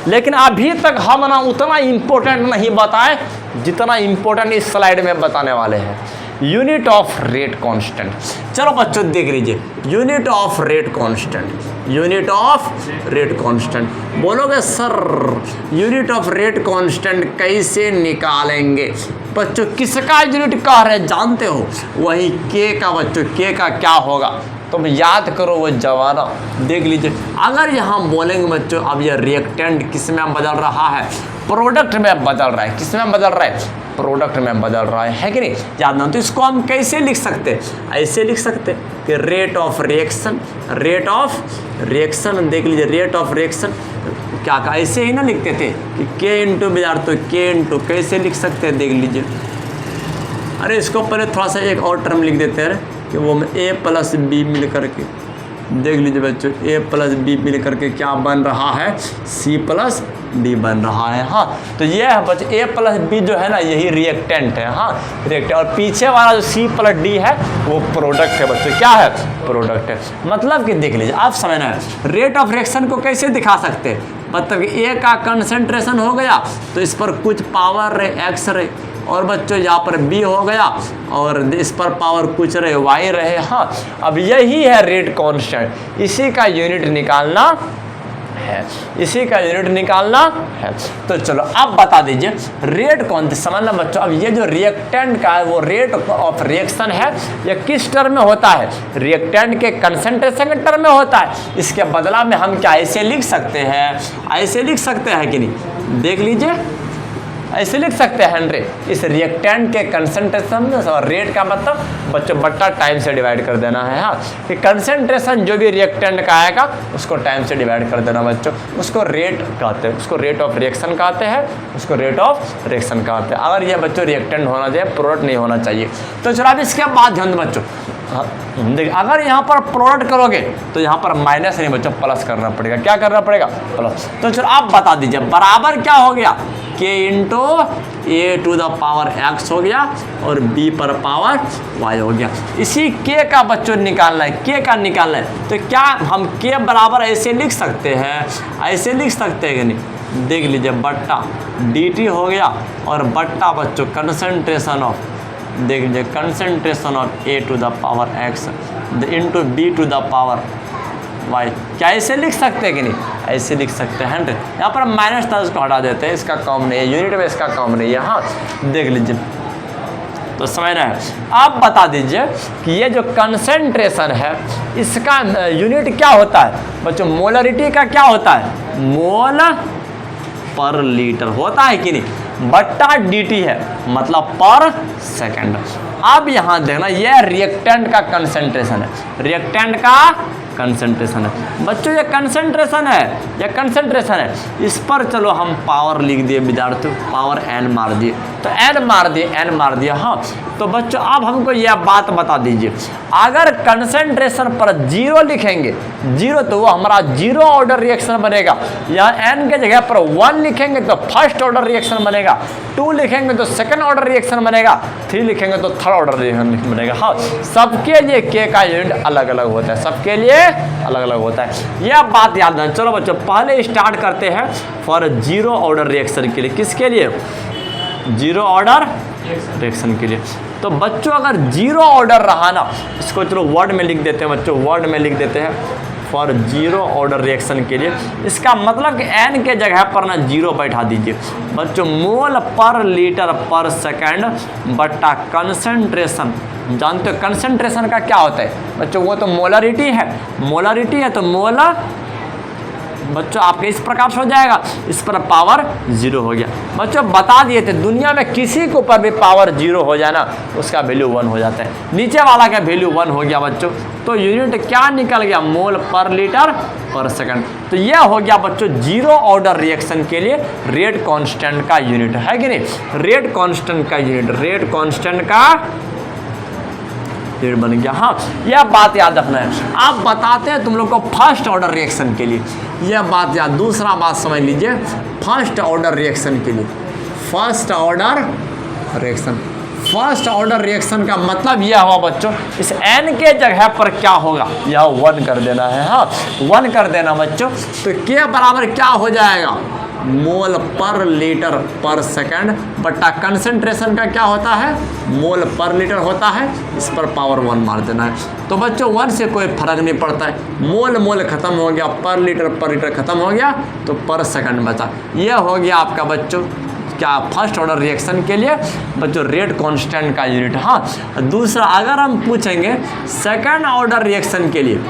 लेकिन अभी तक हम ना उतना इम्पोर्टेंट नहीं बताए जितना इम्पोर्टेंट इस स्लाइड में बताने वाले हैं। यूनिट ऑफ रेट कांस्टेंट, चलो बच्चों देख लीजिए, unit of rate constant, unit of rate constant. बोलोगे sir unit of rate constant कैसे निकालेंगे? बच्चों किसका यूनिट कह रहे हैं जानते हो? वही के का। बच्चों के का क्या होगा तुम याद करो वो जमाना, देख लीजिए। अगर यहाँ बोलेंगे बच्चों अब ये रिएक्टेंट किस में बदल रहा है? प्रोडक्ट में बदल रहा है। किस में बदल रहा है? प्रोडक्ट में बदल रहा है कि नहीं? याद ना, तो इसको हम कैसे लिख सकते हैं? ऐसे लिख सकते हैं कि rate of reaction, rate of reaction, देख लीजिए रेट ऑफ रिएक्शन क्या का ऐसे ही ना लिखते थे कि के इंटू बाजार, तो के इंटू कैसे लिख सकते हैं देख लीजिए। अरे इसको पहले थोड़ा सा एक और टर्म लिख देते हैं कि वो ए प्लस बी मिल करके, देख लीजिए बच्चों ए प्लस बी मिल करके क्या बन रहा है? सी प्लस डी बन रहा है। हाँ तो ये है बच्चों ए प्लस बी जो है ना यही रिएक्टेंट है। हाँ रिएक्टेंट, और पीछे वाला जो सी प्लस डी है वो प्रोडक्ट है बच्चों। क्या है? प्रोडक्ट है। मतलब कि देख लीजिए आप समझना है रेट ऑफ रिएक्शन को कैसे दिखा सकते हैं? मतलब कि ए का कंसंट्रेशन हो गया तो इस पर कुछ पावर रहे एक्स रहे, और बच्चों यहाँ पर बी हो गया और इस पर पावर कुछ रहे वाई रहे। हाँ अब यही है रेट कांस्टेंट, इसी का यूनिट निकालना है, इसी का यूनिट निकालना है। तो चलो अब बता दीजिए रेट कौन थे? समझना बच्चों, अब ये जो रिएक्टेंट का है वो रेट ऑफ रिएक्शन है, या किस टर्म में होता है? रिएक्टेंट के कंसंट्रेशन के टर्म में होता है। इसके बदला में हम क्या ऐसे लिख सकते हैं? ऐसे लिख सकते हैं कि नहीं? देख लीजिए ऐसे लिख सकते हैं रे, इस रिएक्टेंट के कंसंट्रेशन और रेट का मतलब बच्चों बट्टा टाइम से डिवाइड कर देना है। हाँ कि कंसंट्रेशन जो भी रिएक्टेंट का आएगा उसको टाइम से डिवाइड कर देना बच्चों, उसको रेट कहते हैं, उसको रेट ऑफ रिएक्शन कहते हैं, उसको रेट ऑफ रिएक्शन कहते हैं। अगर ये बच्चों रिएक्टेंट होना चाहिए, प्रोडक्ट नहीं होना चाहिए। तो चलो अब इसके बाद ध्यान दो बच्चों, देखिए अगर यहाँ पर प्रोडक्ट करोगे तो यहाँ पर माइनस नहीं बच्चों प्लस करना पड़ेगा। क्या करना पड़ेगा? प्लस। तो चलो आप बता दीजिए बराबर क्या हो गया? K into A to the power X हो गया और बी पर पावर वाई हो गया। इसी के का बच्चों निकालना है, के का निकालना है। तो क्या हम के बराबर ऐसे लिख सकते हैं? ऐसे लिख सकते हैं कि नहीं? देख लीजिए बट्टा डी टी हो गया और बट्टा बच्चों कंसंट्रेशन ऑफ, देख लीजिए concentration of A to the power X into B to the power Y. क्या ऐसे लिख सकते हैं कि नहीं? ऐसे लिख सकते हैं। यहाँ पर माइनस था उसको हटा देते हैं, इसका काम नहीं है, यूनिट में इसका काम नहीं है। हाँ देख लीजिए तो समझना है। आप बता दीजिए कि ये जो कंसंट्रेशन है इसका यूनिट क्या होता है? बच्चों मोलरिटी का क्या होता है? मोल पर लीटर होता है कि नहीं? बट्टा dt है मतलब पर सेकंड। अब यहाँ देखना यह रिएक्टेंट का कंसंट्रेशन है, रिएक्टेंट का कंसंट्रेशन है बच्चों, ये कंसंट्रेशन है, ये कंसंट्रेशन है। इस पर चलो हम पावर लिख दिए विद्यार्थियों, पावर n मार दिए, तो n मार दिए, n मार दिया। हाँ तो बच्चों अब हमको यह बात बता दीजिए, अगर कंसंट्रेशन पर 0 लिखेंगे, 0 तो वो हमारा 0 ऑर्डर रिएक्शन बनेगा। यहाँ n के जगह पर 1 लिखेंगे तो फर्स्ट ऑर्डर रिएक्शन बनेगा, 2 लिखेंगे तो सेकंड ऑर्डर रिएक्शन बनेगा, 3 लिखेंगे तो थर्ड ऑर्डर रिएक्शन बनेगा। हाँ सबके लिए k का यूनिट अलग अलग होता है, सबके लिए अलग अलग होता है, यह बात याद रखना। चलो बच्चों पहले स्टार्ट करते हैं फॉर 0 ऑर्डर रिएक्शन के लिए। किसके लिए? 0 ऑर्डर रिएक्शन के लिए। तो बच्चों अगर 0 ऑर्डर रहा ना, इसको चलो वर्ड में लिख देते हैं बच्चों, वर्ड में लिख देते हैं फॉर 0 ऑर्डर रिएक्शन के लिए। इसका मतलब कि n के जगह पर ना 0 बैठा दीजिए बच्चों, मोल पर लीटर पर सेकंड बट्टा कंसंट्रेशन। जानते हो कंसंट्रेशन का क्या होता है बच्चों? वो तो मोलरिटी है, मोलरिटी है तो मोलर बच्चों आपके इस प्रकार से हो जाएगा, इस पर पावर 0 हो गया। बच्चों बता दिए थे दुनिया में किसी के ऊपर भी पावर 0 हो जाए ना उसका वैल्यू 1 हो जाता है, नीचे वाला का वैल्यू 1 हो गया बच्चों। तो यूनिट क्या निकल गया? मोल पर लीटर पर सेकंड। तो यह हो गया बच्चों 0 ऑर्डर रिएक्शन के लिए रेट कांस्टेंट का यूनिट, है कि नहीं? रेट कांस्टेंट का यूनिट, रेट कांस्टेंट का यूनिट बन गया। हाँ यह बात याद रखना है। आप बताते हैं तुम लोग को फर्स्ट ऑर्डर रिएक्शन के लिए, यह बात याद। दूसरा बात समझ लीजिए फर्स्ट ऑर्डर रिएक्शन के लिए, first order reaction, first order reaction का मतलब यह हुआ बच्चों, इस n के जगह पर क्या होगा, यह 1 कर देना है। हाँ 1 कर देना बच्चों, तो K बराबर क्या हो जाएगा, मोल पर लीटर पर सेकंड बटा कंसंट्रेशन का क्या होता है, मोल पर लीटर होता है, इस पर पावर 1 मार देना है। तो बच्चों 1 से कोई फर्क नहीं पड़ता है, मोल मोल खत्म हो गया, पर लीटर खत्म हो गया, तो पर सेकंड बचा। यह हो गया आपका बच्चों क्या, फर्स्ट ऑर्डर रिएक्शन के लिए बच्चों रेट कांस्टेंट का यूनिट। हाँ दूसरा अगर हम पूछेंगे सेकंड ऑर्डर रिएक्शन के लिए,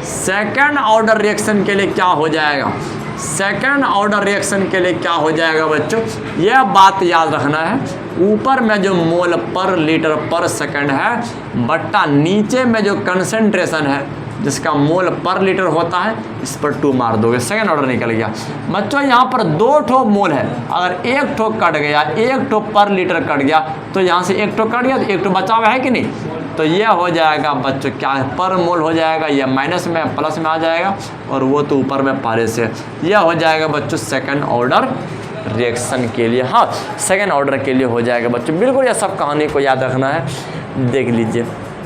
सेकंड ऑर्डर रिएक्शन के लिए क्या हो जाएगा, सेकंड ऑर्डर रिएक्शन के लिए क्या हो जाएगा बच्चों, यह बात याद रखना है, ऊपर में जो मोल पर लीटर पर सेकंड है बट्टा नीचे में जो कंसंट्रेशन है जिसका मोल पर लीटर होता है, इस पर 2 मार दोगे, सेकंड ऑर्डर निकल गया। बच्चों यहाँ पर 2 ठो मोल है, अगर 1 ठो कट गया, 1 ठो पर लीटर कट गया, तो यहाँ से 1 ठो कट गया तो 1 ठो बचा हुआ है कि नहीं, तो यह हो जाएगा बच्चों क्या है, पर मोल हो जाएगा, यह माइनस में प्लस में आ जाएगा, और वो तो ऊपर में पहले से, यह हो जाएगा बच्चों सेकंड ऑर्डर रिएक्शन के लिए। हाँ सेकंड ऑर्डर के लिए हो जाएगा बच्चों, बिल्कुल यह सब कहानी को याद रखना है। देख लीजिए